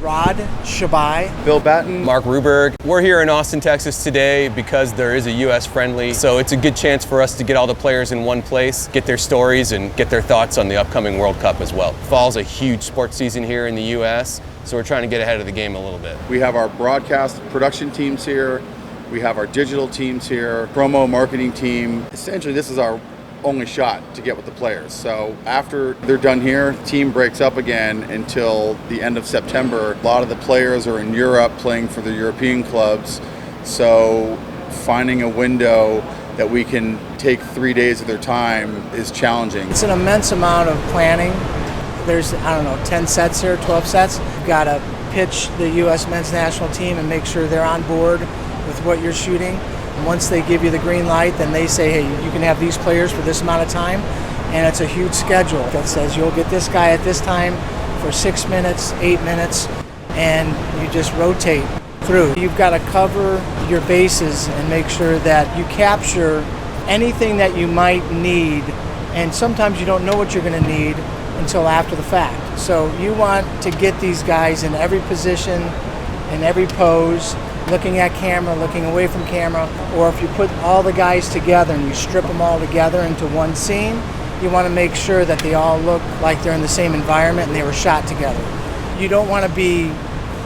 Rod Shabai, Bill Batten, Mark Ruberg. We're here in Austin, Texas today because there is a U.S. friendly, so it's a good chance for us to get all the players in one place, get their stories and get their thoughts on the upcoming World Cup as well. Fall's a huge sports season here in the U.S., so we're trying to get ahead of the game a little bit. We have our broadcast production teams here, we have our digital teams here, promo marketing team. Essentially, this is our only shot to get with the players. So after they're done here, the team breaks up again until the end of September. A lot of the players are in Europe playing for the European clubs. So finding a window that we can take 3 days of their time is challenging. It's an immense amount of planning. There's, 10 sets here, 12 sets. You've got to pitch the U.S. men's national team and make sure they're on board with what you're shooting. Once they give you the green light, then they say, hey, you can have these players for this amount of time, and it's a huge schedule that says you'll get this guy at this time for 6 minutes, 8 minutes, and you just rotate through. You've got to cover your bases and make sure that you capture anything that you might need, and sometimes you don't know what you're going to need until after the fact. So you want to get these guys in every position, in every pose, looking at camera, looking away from camera, or if you put all the guys together and you strip them all together into one scene, you want to make sure that they all look like they're in the same environment and they were shot together. You don't want to be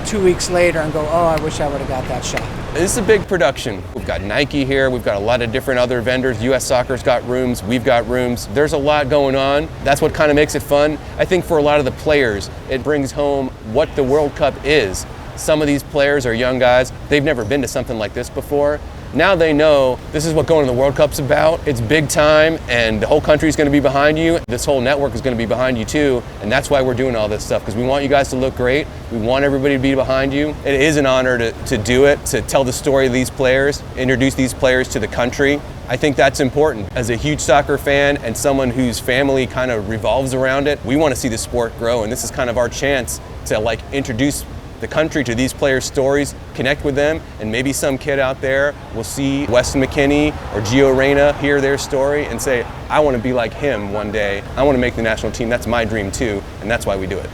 2 weeks later and go, oh, I wish I would have got that shot. This is a big production. We've got Nike here, we've got a lot of different other vendors. U.S. Soccer's got rooms, we've got rooms. There's a lot going on. That's what kind of makes it fun. I think for a lot of the players, it brings home what the World Cup is. Some of these players are young guys. They've never been to something like this before. Now they know this is what going to the World Cup's about. It's big time, and the whole country's going to be behind you. This whole network is going to be behind you too, and that's why we're doing all this stuff, because we want you guys to look great. We want everybody to be behind you. It is an honor to do it, to tell the story of these players, introduce these players to the country. I think that's important. As a huge soccer fan and someone whose family kind of revolves around it, we want to see the sport grow, and this is kind of our chance to introduce the country to these players' stories, connect with them, and maybe some kid out there will see Weston McKennie or Gio Reyna, hear their story and say, I want to be like him one day. I want to make the national team. That's my dream too, and that's why we do it.